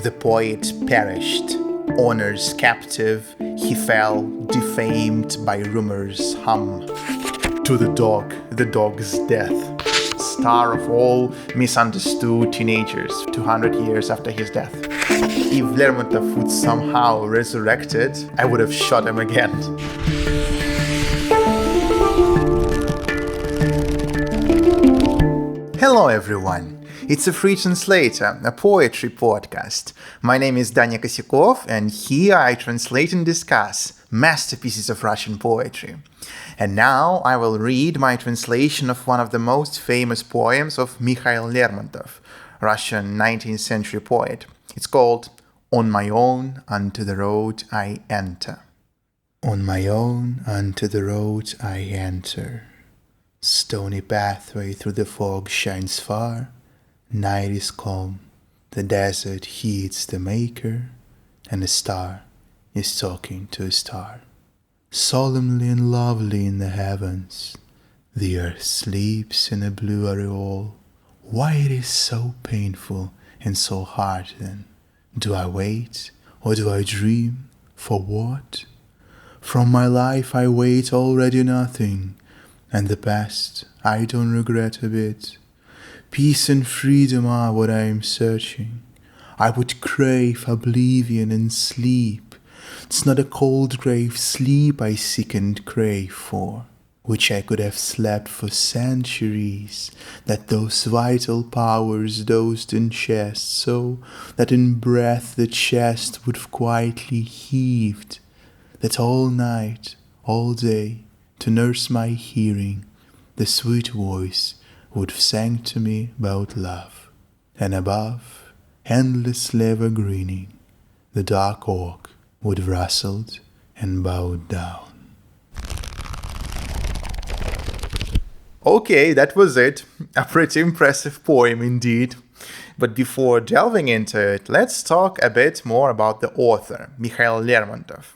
The poet perished, honors captive, he fell, defamed by rumors hum. To the dog's death, star of all misunderstood teenagers 200 years after his death. If Lermontov would somehow resurrected, I would have shot him again. Hello everyone, it's a free translator, a poetry podcast. My name is Danya Kosякov, and here I translate and discuss masterpieces of Russian poetry. And now I will read my translation of one of the most famous poems of Mikhail Lérmontov, Russian 19th century poet. It's called On My Own Unto the Road I Enter. On my own unto the road I enter. Stony pathway through the fog shines far. Night is calm, the desert heeds the maker, and a star is talking to a star. Solemnly and lovely in the heavens, the earth sleeps in a blue aureole. Why it is so painful and so hard then? Do I wait, or do I dream? For what? From my life I wait already nothing, and the past I don't regret a bit. Peace and freedom are what I am searching. I would crave oblivion and sleep. It's not a cold grave sleep I seek and crave for, which I could have slept for centuries, that those vital powers dozed in chest, so that in breath the chest would have quietly heaved, that all night, all day, to nurse my hearing, the sweet voice would have sang to me about love, and above, endlessly evergreening, the dark oak would have rustled and bowed down. Okay, that was it. A pretty impressive poem indeed. But before delving into it, let's talk a bit more about the author, Mikhail Lérmontov.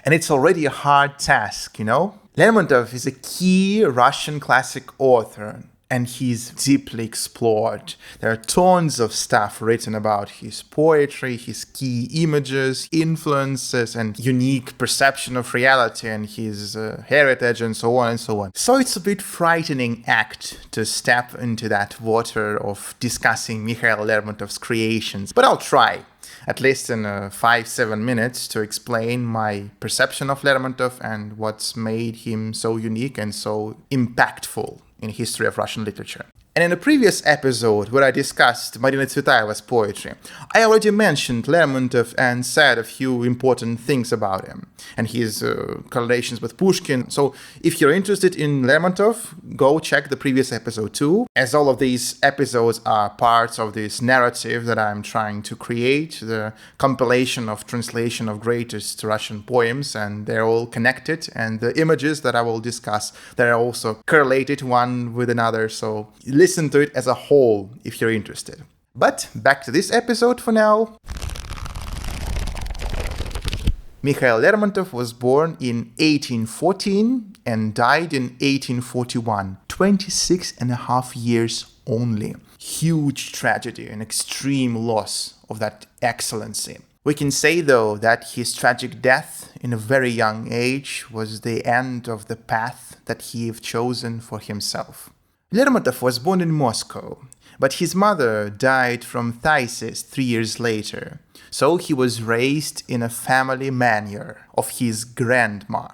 And it's already a hard task, you know? Lermontov is a key Russian classic author, and he's deeply explored. There are tons of stuff written about his poetry, his key images, influences, and unique perception of reality, and his heritage, and so on and so on. So it's a bit frightening act to step into that water of discussing Mikhail Lermontov's creations, but I'll try, at least in 5-7 minutes, to explain my perception of Lermontov and what's made him so unique and so impactful in the history of Russian literature. And in a previous episode where I discussed Marina Tsvetaeva's poetry, I already mentioned Lermontov and said a few important things about him and his correlations with Pushkin. So if you're interested in Lermontov, go check the previous episode too, as all of these episodes are parts of this narrative that I'm trying to create, the compilation of translation of greatest Russian poems, and they're all connected, and the images that I will discuss, they're also correlated one with another, so listen to it as a whole if you're interested. But back to this episode for now. Mikhail Lermontov was born in 1814 and died in 1841, 26 and a half years only. Huge tragedy and extreme loss of that excellency. We can say, though, that his tragic death in a very young age was the end of the path that he had chosen for himself. Lermontov was born in Moscow, but his mother died from phthisis 3 years later, so he was raised in a family manor of his grandma.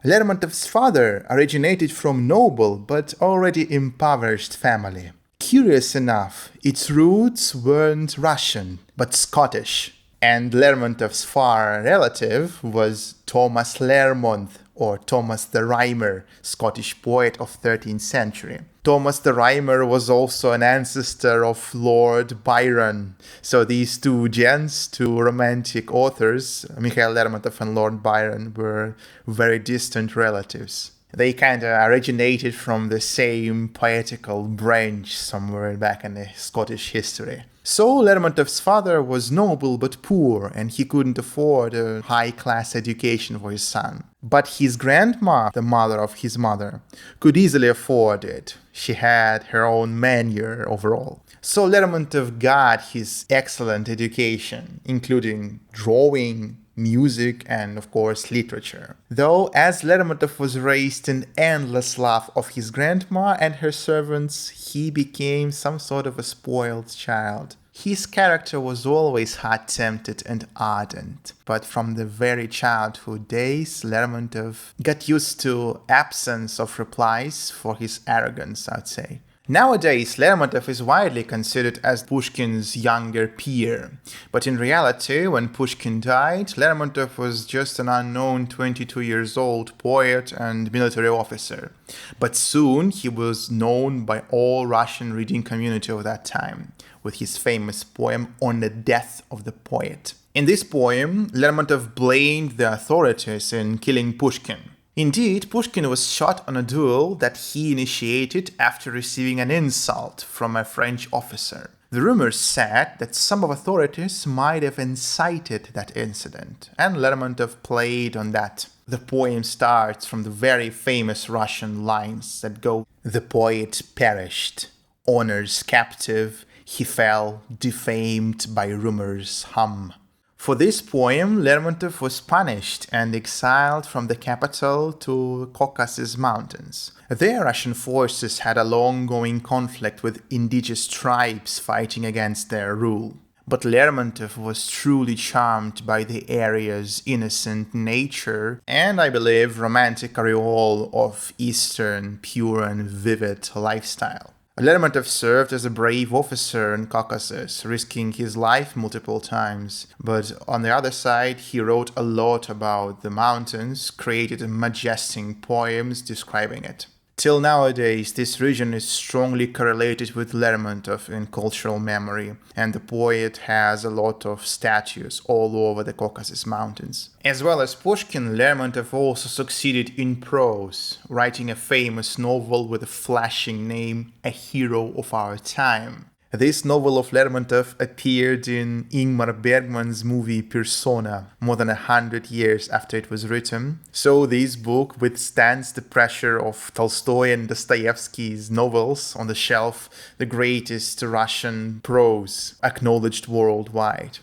Lermontov's father originated from noble but already impoverished family. Curious enough, its roots weren't Russian, but Scottish, and Lermontov's far relative was Thomas Lérmontov, or Thomas the Rhymer, Scottish poet of 13th century. Thomas the Rhymer was also an ancestor of Lord Byron. So these two gents, two romantic authors, Mikhail Lermontov and Lord Byron, were very distant relatives. They kind of originated from the same poetical branch somewhere back in the Scottish history. So Lermontov's father was noble but poor, and he couldn't afford a high-class education for his son. But his grandma, the mother of his mother, could easily afford it. She had her own manure overall. So Lermontov got his excellent education, including drawing, music, and of course literature. Though, as Lermontov was raised in endless love of his grandma and her servants, he became some sort of a spoiled child. His character was always hot-tempered and ardent, but from the very childhood days, Lermontov got used to absence of replies for his arrogance, I'd say. Nowadays, Lermontov is widely considered as Pushkin's younger peer, but in reality, when Pushkin died, Lermontov was just an unknown 22 years old poet and military officer. But soon he was known by all Russian reading community of that time, with his famous poem on the death of the poet. In this poem, Lermontov blamed the authorities in killing Pushkin. Indeed, Pushkin was shot on a duel that he initiated after receiving an insult from a French officer. The rumors said that some of authorities might have incited that incident, and Lermontov played on that. The poem starts from the very famous Russian lines that go, "The poet perished, honors captive, he fell, defamed by rumors hum." For this poem, Lermontov was punished and exiled from the capital to Caucasus Mountains. There, Russian forces had a long-going conflict with indigenous tribes fighting against their rule. But Lermontov was truly charmed by the area's innocent nature and, I believe, romantic aureole of Eastern, pure and vivid lifestyle. Lermontov served as a brave officer in Caucasus, risking his life multiple times. But on the other side, he wrote a lot about the mountains, created majestic poems describing it. Till nowadays, this region is strongly correlated with Lermontov in cultural memory, and the poet has a lot of statues all over the Caucasus Mountains. As well as Pushkin, Lermontov also succeeded in prose, writing a famous novel with a flashing name, A Hero of Our Time. This novel of Lermontov appeared in Ingmar Bergman's movie Persona more than 100 years after it was written, so this book withstands the pressure of Tolstoy and Dostoevsky's novels on the shelf, the greatest Russian prose acknowledged worldwide.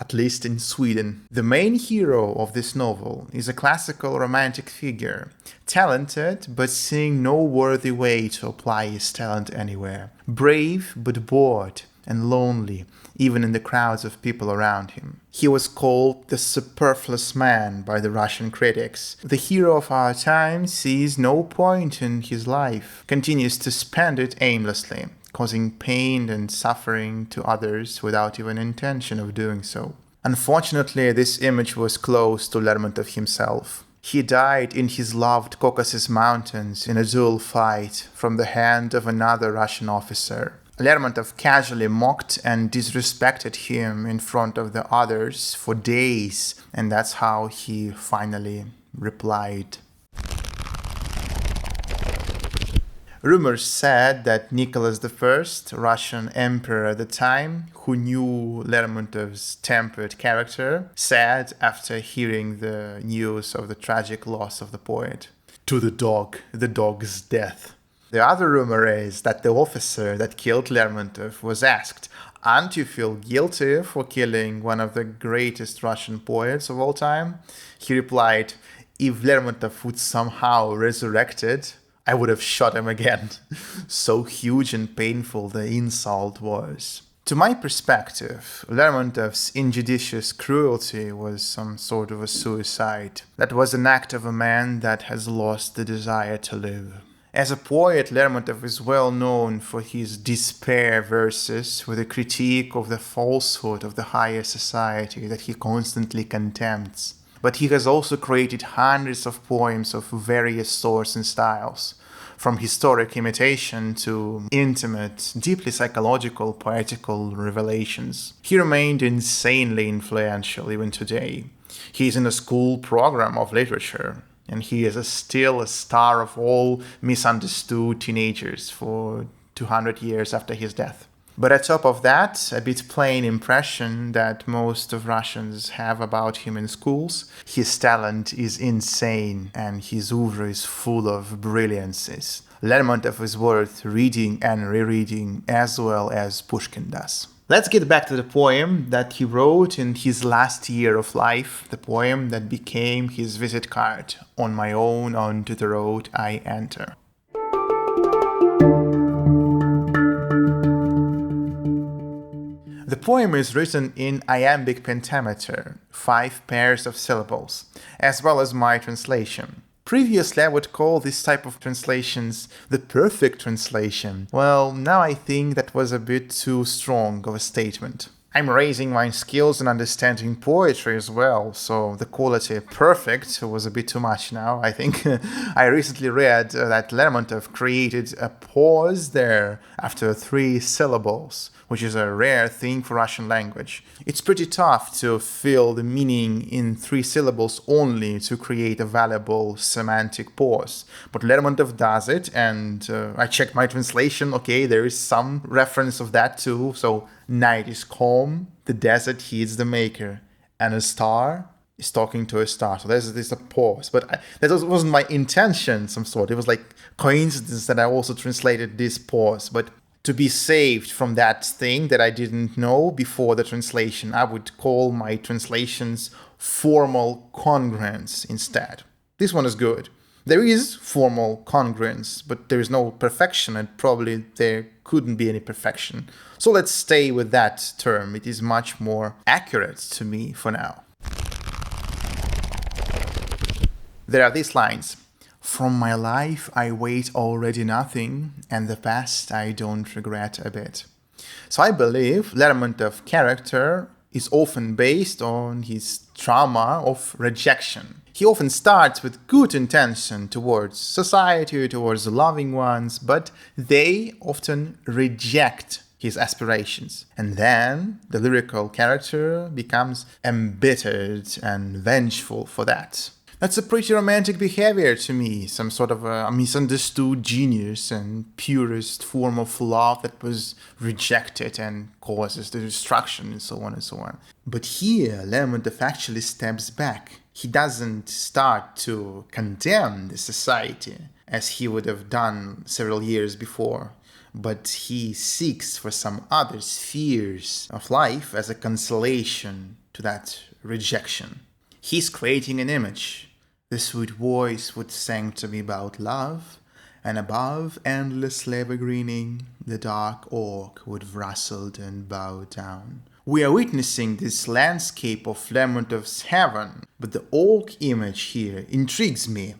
At least in Sweden. The main hero of this novel is a classical romantic figure, talented but seeing no worthy way to apply his talent anywhere, brave but bored and lonely, even in the crowds of people around him. He was called the superfluous man by the Russian critics. The hero of our time sees no point in his life, continues to spend it aimlessly, causing pain and suffering to others without even intention of doing so. Unfortunately, this image was close to Lermontov himself. He died in his loved Caucasus Mountains in a duel fight from the hand of another Russian officer. Lermontov casually mocked and disrespected him in front of the others for days, and that's how he finally replied. Rumors said that Nicholas I, Russian emperor at the time, who knew Lermontov's tempered character, said after hearing the news of the tragic loss of the poet, "To the dog's death." The other rumor is that the officer that killed Lermontov was asked, "Aren't you feel guilty for killing one of the greatest Russian poets of all time?" He replied, "If Lermontov would somehow resurrected, I would have shot him again." So huge and painful the insult was. To my perspective, Lermontov's injudicious cruelty was some sort of a suicide. That was an act of a man that has lost the desire to live. As a poet, Lermontov is well known for his despair verses with a critique of the falsehood of the higher society that he constantly contempts. But he has also created hundreds of poems of various sorts and styles, from historic imitation to intimate, deeply psychological, poetical revelations. He remained insanely influential even today. He is in a school program of literature. and he is still a star of all misunderstood teenagers for 200 years after his death. But on top of that, a bit plain impression that most of Russians have about him in schools, his talent is insane and his oeuvre is full of brilliances. Lermontov is worth reading and rereading as well as Pushkin does. Let's get back to the poem that he wrote in his last year of life, the poem that became his visit card. On my own, onto the road I enter. The poem is written in iambic pentameter, 5 pairs of syllables, as well as my translation. Previously, I would call this type of translations the perfect translation. Well, now I think that was a bit too strong of a statement. I'm raising my skills in understanding poetry as well, so the quality perfect was a bit too much now, I think. I recently read that Lermontov created a pause there after 3 syllables, which is a rare thing for Russian language. It's pretty tough to fill the meaning in 3 syllables only to create a valuable semantic pause. But Lermontov does it, and I checked my translation. Okay, there is some reference of that too. So, night is calm, the desert heeds the maker, and a star is talking to a star. So there's a pause. But that wasn't my intention, some sort. It was like coincidence that I also translated this pause. But to be saved from that thing that I didn't know before the translation, I would call my translations formal congruence instead. This one is good. There is formal congruence, but there is no perfection, and probably there couldn't be any perfection. So let's stay with that term. It is much more accurate to me for now. There are these lines. From my life I wait already nothing, and the past I don't regret a bit. So I believe Lermontov's character is often based on his trauma of rejection. He often starts with good intention towards society, towards the loving ones, but they often reject his aspirations. And then the lyrical character becomes embittered and vengeful for that. That's a pretty romantic behavior to me, some sort of a misunderstood genius and purest form of love that was rejected and causes the destruction and so on and so on. But here, Lermontov actually steps back. He doesn't start to condemn the society as he would have done several years before, but he seeks for some other spheres of life as a consolation to that rejection. He's creating an image. The sweet voice would sing to me about love, and above endlessly evergreening, the dark oak would rustle and bow down. We are witnessing this landscape of Lermontov's heaven, but the oak image here intrigues me.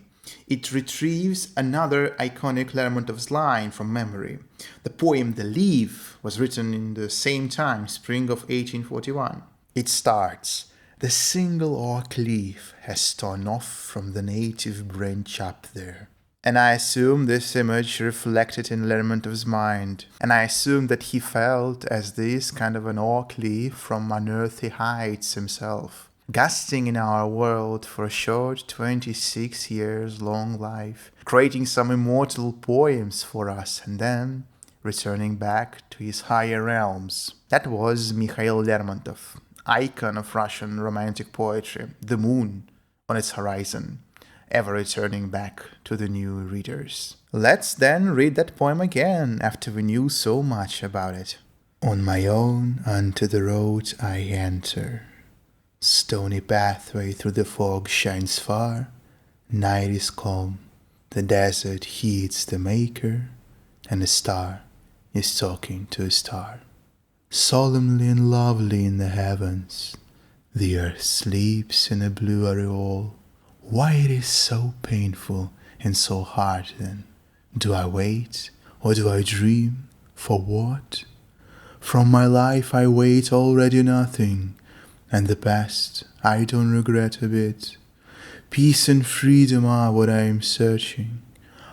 It retrieves another iconic Lermontov's line from memory. The poem The Leaf was written in the same time, spring of 1841. It starts, "The single oak leaf has torn off from the native branch up there." And I assume this image reflected in Lermontov's mind. And I assume that he felt as this kind of an oak leaf from unearthly heights himself, gusting in our world for a short 26 years long life, creating some immortal poems for us, and then returning back to his higher realms. That was Mikhail Lérmontov, icon of Russian romantic poetry, the moon on its horizon, ever returning back to the new readers. Let's then read that poem again after we knew so much about it. On my own unto the road I enter. Stony pathway through the fog shines far. Night is calm, the desert heeds the maker, and a star is talking to a star. Solemnly and lovely in the heavens, the earth sleeps in a blue aureole. Why it is so painful and so hard then? Do I wait, or do I dream? For what? From my life I wait already nothing, and the past I don't regret a bit. Peace and freedom are what I am searching.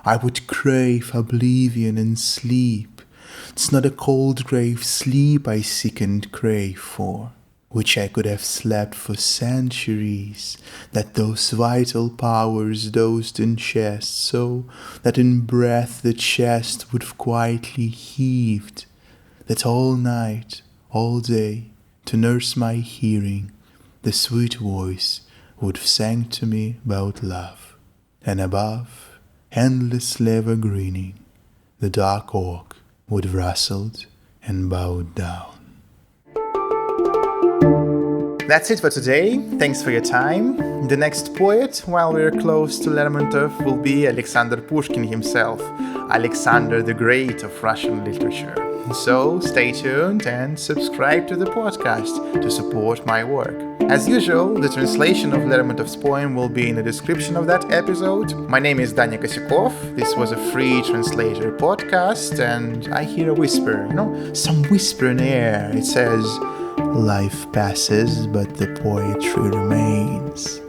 I would crave oblivion and sleep. It's not a cold grave sleep I seek and crave for. which I could have slept for centuries, that those vital powers dozed in chest, so that in breath the chest would have quietly heaved, that all night, all day, to nurse my hearing, the sweet voice would have sang to me about love, and above, endlessly evergreening, the dark oak would have rustled and bowed down. That's it for today. Thanks for your time. The next poet, while we're close to Lermontov, will be Alexander Pushkin himself, Alexander the Great of Russian literature. So stay tuned and subscribe to the podcast to support my work. As usual, the translation of Lermontov's poem will be in the description of that episode. My name is Danya Kosikov. This was a free translator podcast, and I hear a whisper, some whisper in the air. It says, "Life passes, but the poetry remains."